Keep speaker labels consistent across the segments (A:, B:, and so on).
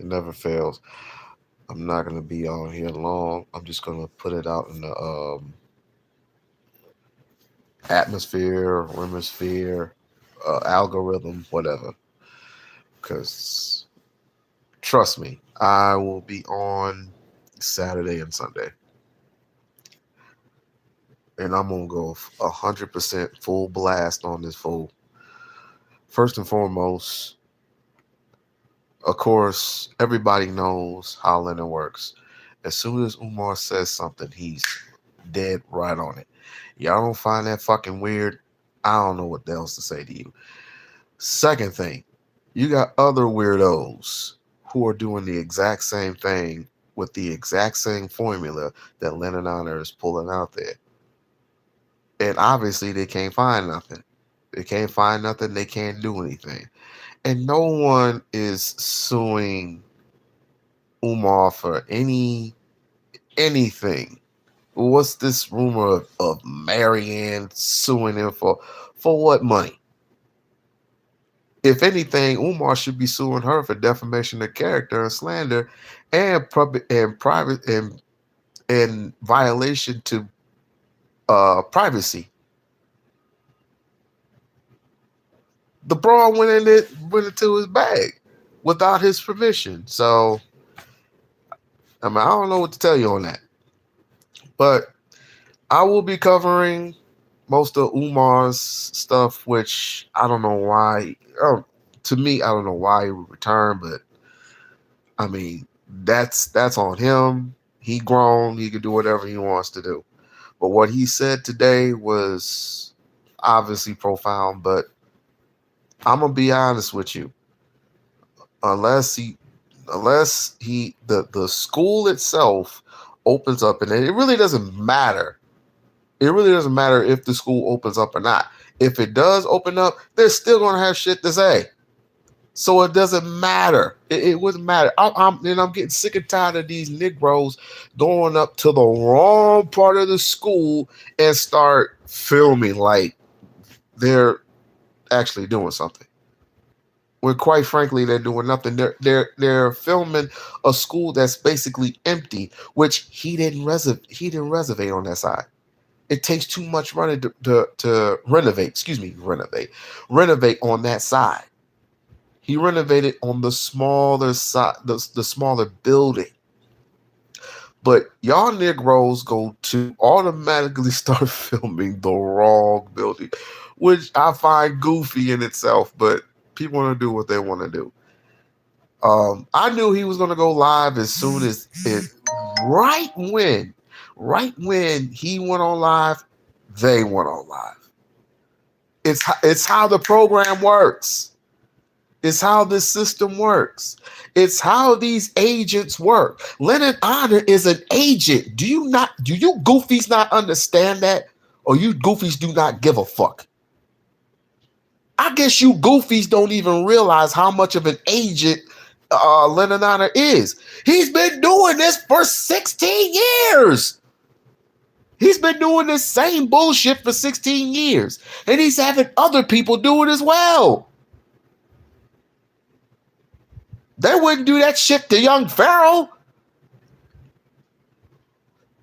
A: It never fails. I'm not gonna be on here long. I'm just gonna put it out in the atmosphere, remisphere, algorithm, whatever. Because trust me, I will be on Saturday and Sunday, and I'm gonna go 100% full blast on this fool. First and foremost, of course, everybody knows how Leonard works. As soon as Umar says something, he's dead right on it. Y'all don't find that fucking weird? I don't know what else to say to you. Second thing, you got other weirdos who are doing the exact same thing with the exact same formula that Lenon Honor is pulling out there. And obviously they can't find nothing. They can't find nothing, they can't do anything. And no one is suing Umar for anything. What's this rumor of Marianne suing him for what money? If anything, Umar should be suing her for defamation of character and slander and private and violation to privacy. The brawl went into his bag without his permission. So I mean, I don't know what to tell you on that. But I will be covering most of Umar's stuff, which I don't know why. To me, I don't know why he would return, but I mean, that's on him. He grown. He can do whatever he wants to do. But what he said today was obviously profound. But I'm gonna be honest with you. Unless the school itself opens up, and it really doesn't matter. It really doesn't matter if the school opens up or not. If it does open up, they're still gonna have shit to say. So it doesn't matter. It wouldn't matter. I'm getting sick and tired of these Negroes going up to the wrong part of the school and start filming like they're actually doing something. When quite frankly they're doing nothing. They're filming a school that's basically empty, which he didn't reserve on that side. It takes too much money to renovate. Renovate on that side. He renovated on the smaller side, the smaller building. But y'all Negroes go to automatically start filming the wrong building, which I find goofy in itself, but people want to do what they want to do. I knew he was going to go live as soon as right when he went on live, they went on live. It's how the program works. It's how this system works. It's how these agents work. Lenon Honor is an agent. Do you goofies not understand that? Or you goofies do not give a fuck? I guess you goofies don't even realize how much of an agent Lenon Honor is. He's been doing this for 16 years. He's been doing this same bullshit for 16 years. And he's having other people do it as well. They wouldn't do that shit to young Pharaoh.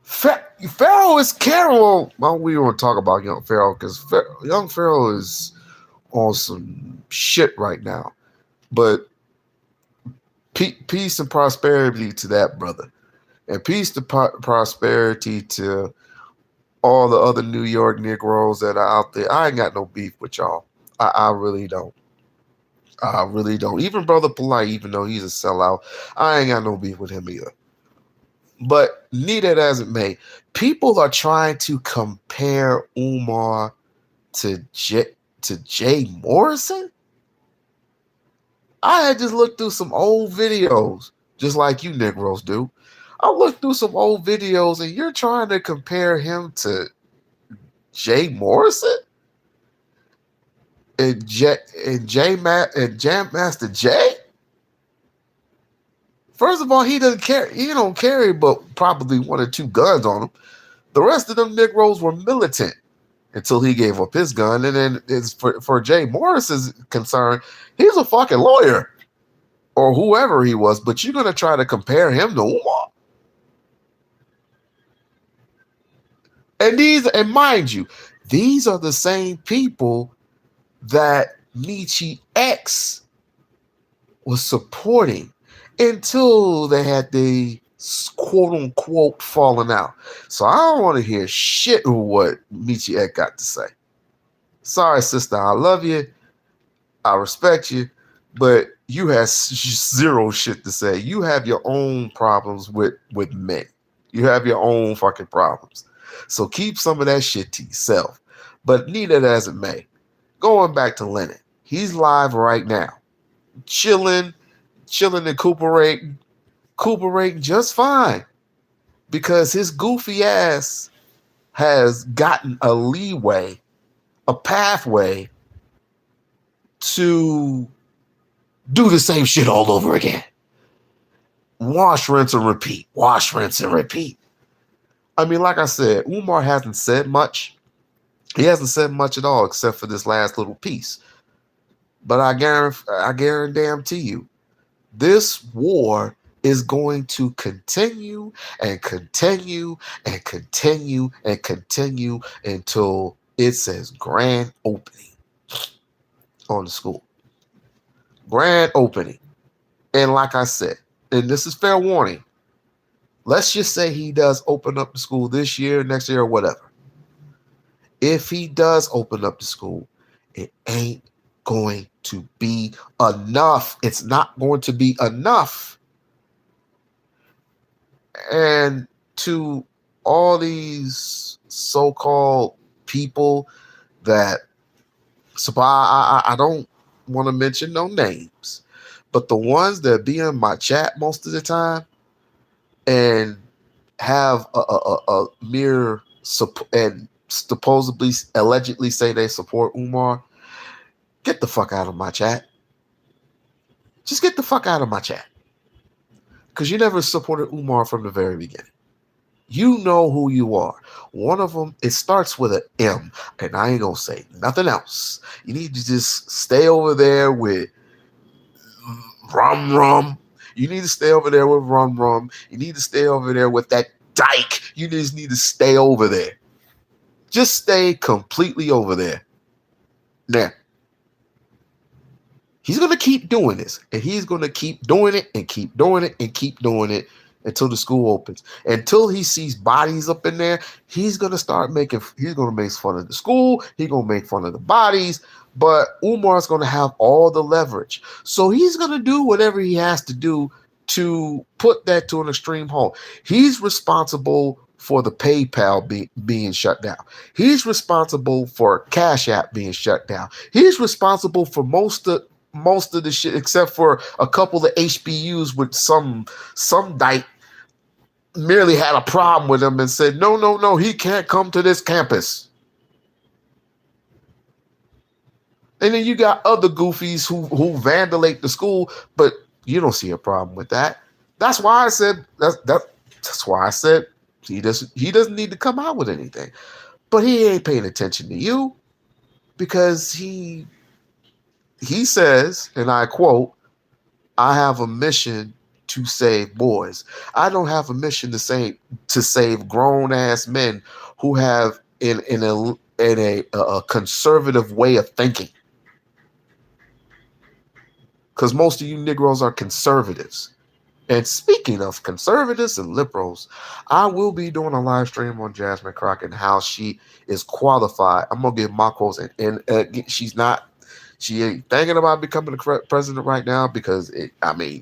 A: Pharaoh is Carol. Well, we don't talk about young Pharaoh because young Pharaoh is on some shit right now. But peace and prosperity to that brother. And peace to prosperity to all the other New York Negroes that are out there. I ain't got no beef with y'all. I really don't. I really don't. Even Brother Polite, even though he's a sellout, I ain't got no beef with him either. But need it as it may, people are trying to compare Umar to Jay Morrison. I had just looked through some old videos, just like you Negroes do. I looked through some old videos, and you're trying to compare him to Jay Morrison? And Jam Master Jay? First of all, he doesn't carry. He don't carry but probably 1 or 2 guns on him. The rest of them Negroes were militant until he gave up his gun. And then it's for Jay Morris is concerned, he's a fucking lawyer. or whoever he was, but you're going to try to compare him to Umar. And mind you, these are the same people that Nietzsche X was supporting until they had the quote unquote falling out. So I don't want to hear shit of what Nietzsche X got to say. Sorry, sister, I love you. I respect you, but you have zero shit to say. You have your own problems with men. You have your own fucking problems. So keep some of that shit to yourself. But neither as it may. Going back to Lenon, he's live right now, chilling and recuperating just fine because his goofy ass has gotten a leeway, a pathway to do the same shit all over again. Wash, rinse, and repeat. Wash, rinse, and repeat. I mean, like I said, Umar hasn't said much. He hasn't said much at all except for this last little piece. But I guarantee you, this war is going to continue and continue and continue and continue until it says grand opening on the school. Grand opening. And like I said, and this is fair warning, let's just say he does open up the school this year, next year, or whatever. If he does open up the school, it ain't going to be enough. It's not going to be enough. And to all these so-called people that, so I don't want to mention no names, but the ones that be in my chat most of the time and have a mere and supposedly, allegedly say they support Umar, get the fuck out of my chat. Just get the fuck out of my chat. Because you never supported Umar from the very beginning. You know who you are. One of them, it starts with an M, and I ain't gonna say nothing else. You need to just stay over there with Rum. You need to stay over there with Rum. You need to stay over there with that dyke. You just need to stay over there. Just stay completely over there. Now, he's going to keep doing this, and he's going to keep doing it and keep doing it and keep doing it until the school opens. Until he sees bodies up in there, he's going to make fun of the school. He's going to make fun of the bodies, but Umar's going to have all the leverage. So he's going to do whatever he has to do to put that to an extreme halt. He's responsible for the PayPal being shut down. He's responsible for Cash App being shut down. He's responsible for most of the shit except for a couple of HBUs with some dyke merely had a problem with him and said, no, he can't come to this campus. And then you got other goofies who vandalate the school, but you don't see a problem with that. That's why I said that's why I said he doesn't need to come out with anything. But he ain't paying attention to you because he says, and I quote, "I have a mission to save boys. I don't have a mission to save grown ass men who have in a conservative way of thinking. Because most of you Negroes are conservatives. And speaking of conservatives and liberals, I will be doing a live stream on Jasmine Crockett and how she is qualified. I'm gonna give my quotes, and she ain't thinking about becoming the president right now because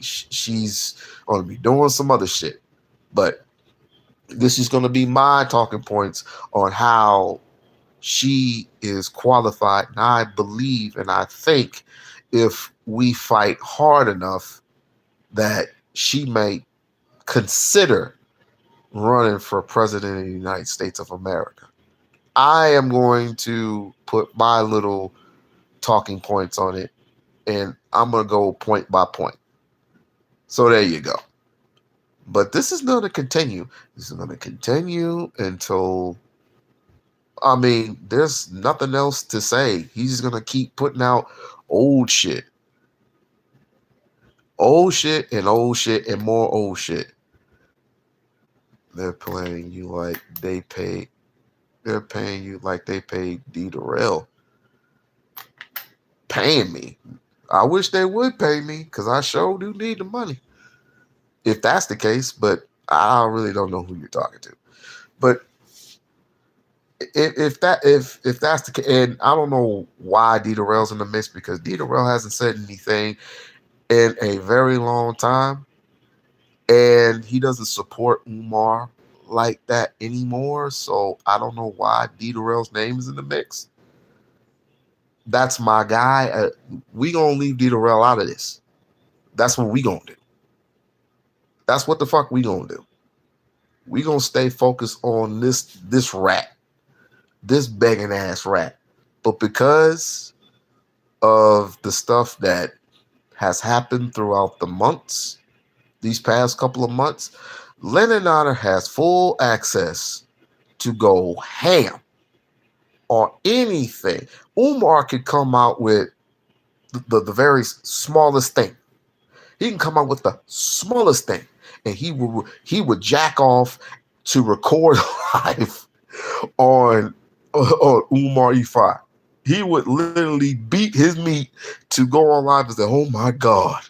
A: she's going to be doing some other shit. But this is going to be my talking points on how she is qualified. And I believe and I think if we fight hard enough that she may consider running for president of the United States of America. I am going to put my little talking points on it, and I'm going to go point by point. So there you go. But this is going to continue. This is going to continue until, there's nothing else to say. He's going to keep putting out old shit. Old shit and old shit and more old shit. They're playing you like they paid. They're paying you like they paid D Darrell. Paying me. I wish they would pay me because I sure do need the money. If that's the case, but I really don't know who you're talking to. But if that's the case, and I don't know why D Darrell's in the mix because D Darrell hasn't said anything in a very long time, and he doesn't support Umar like that anymore. So I don't know why D Darrell's name is in the mix. That's my guy. We gonna leave D Darrell out of this. That's what we gonna do. That's what the fuck we gonna do. We gonna stay focused on this rat, this begging ass rat. But because of the stuff that has happened throughout the months, these past couple of months, Lenon Honor has full access to go ham on anything. Umar could come out with the very smallest thing. He can come out with the smallest thing, and he would jack off to record live on Umar E5. He would literally beat his meat to go on live and say, oh my God.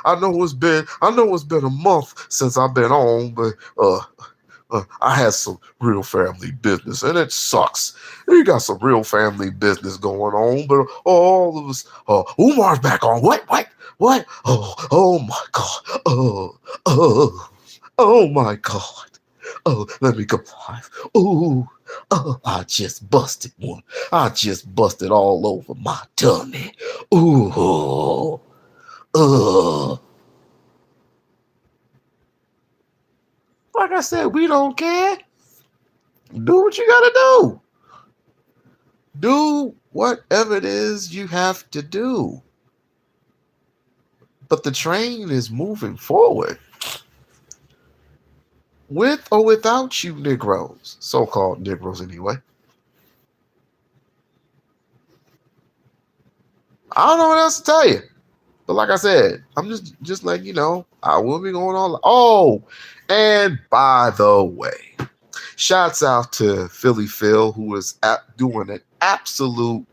A: I know it's been a month since I've been on, but I had some real family business, and it sucks. You got some real family business going on, but all of us, Umar's back on. What? Oh my God. Oh my God. Oh, let me go live. I just busted one. I just busted all over my tummy. Ooh, uh. Like I said, we don't care. Do what you gotta do. Do whatever it is you have to do. But the train is moving forward. With or without you Negroes. So-called Negroes anyway. I don't know what else to tell you. But like I said, I'm just letting you know, I will be going on. Oh, and by the way, shouts out to Philly Phil, who is doing an absolute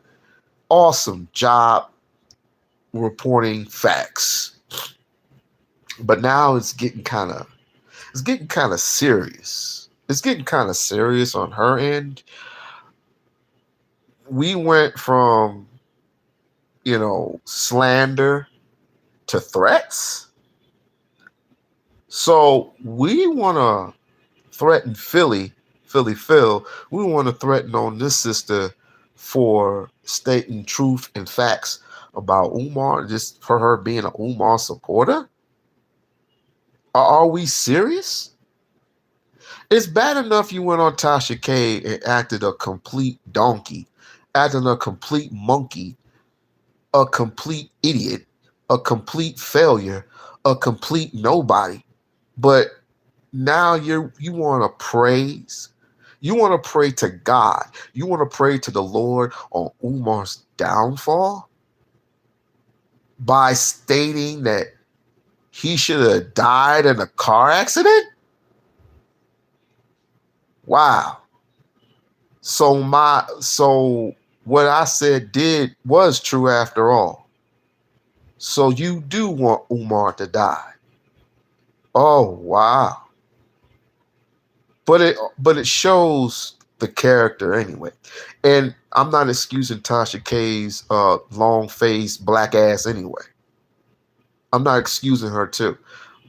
A: awesome job reporting facts. But now it's getting kind of serious. It's getting kind of serious on her end. We went from, slander to threats. So we want to threaten Philly Phil. We want to threaten on this sister for stating truth and facts about Umar, just for her being an Umar supporter. Are we serious? It's bad enough you went on Tasha K and acted a complete donkey, acting a complete monkey, a complete idiot, a complete failure, a complete nobody. But now you want to praise. You want to pray to God. You want to pray to the Lord on Umar's downfall by stating that he should have died in a car accident? Wow. So what I said was true after all. So you do want Umar to die. Oh wow. But it shows the character anyway. And I'm not excusing Tasha K's long faced black ass anyway. I'm not excusing her too.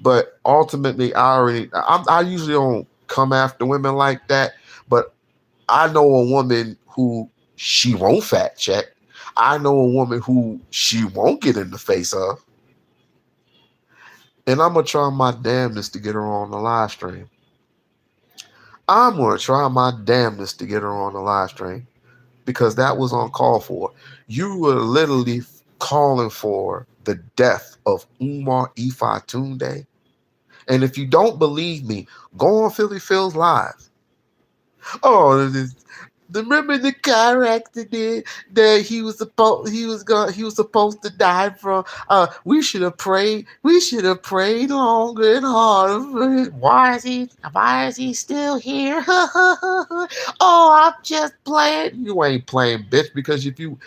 A: But ultimately I usually don't come after women like that, but I know a woman who she won't fact check. I know a woman who she won't get in the face of. And I'm going to try my damnedest to get her on the live stream. I'm going to try my damnedest to get her on the live stream because that was uncalled for. You were literally calling for the death of Umar Ifa Tunde. And if you don't believe me, go on Philly Phil's live. Oh, Remember the car accident that he was supposed to die from. We should have prayed. We should have prayed longer and harder. Why is he still here? Oh, I'm just playing. You ain't playing, bitch. Because if you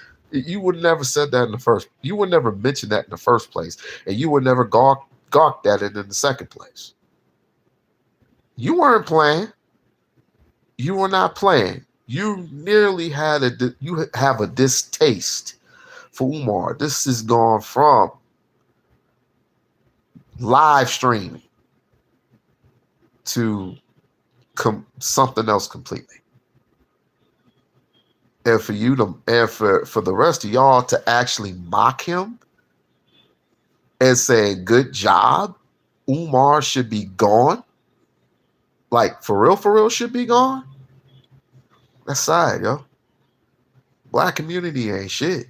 A: would never said that in the first. You would never mention that in the first place, and you would never gawked at it in the second place. You weren't playing. You were not playing. You nearly you have a distaste for Umar. This has gone from live streaming to something else completely. And for you to and for the rest of y'all to actually mock him and say, "Good job, Umar should be gone." Like for real, should be gone. That's sad, yo. Black community ain't shit.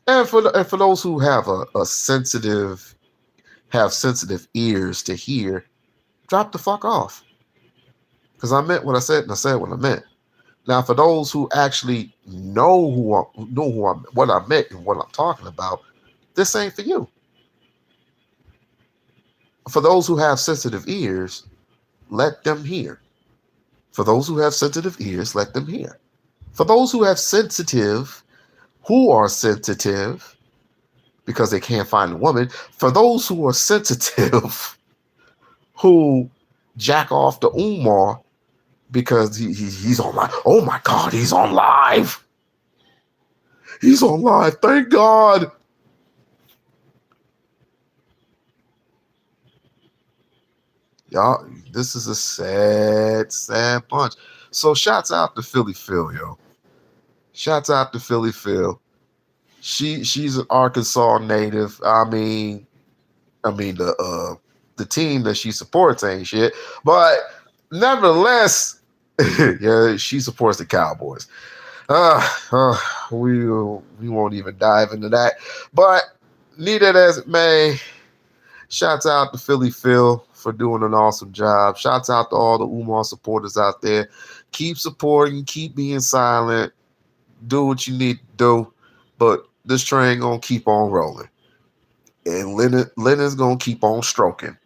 A: And for those who have a sensitive ears to hear, drop the fuck off. Because I meant what I said and I said what I meant. Now, for those who actually know what I meant and what I'm talking about, this ain't for you. For those who have sensitive ears, let them hear. For those who have sensitive ears, let them hear. For those who are sensitive, because they can't find a woman, for those who are sensitive, who jack off to Umar because he's on live. Oh my God, he's on live. He's on live. Thank God. Y'all, this is a sad bunch. So shouts out to Philly Phil, yo. Shouts out to Philly Phil. She's an Arkansas native. I mean the team that she supports ain't shit, but nevertheless, yeah, she supports the Cowboys. We won't even dive into that. But need it as it may, shouts out to Philly Phil for doing an awesome job. Shouts out to all the Umar supporters out there. Keep supporting, keep being silent, do what you need to do, but this train gonna keep on rolling. And Lennon's gonna keep on stroking.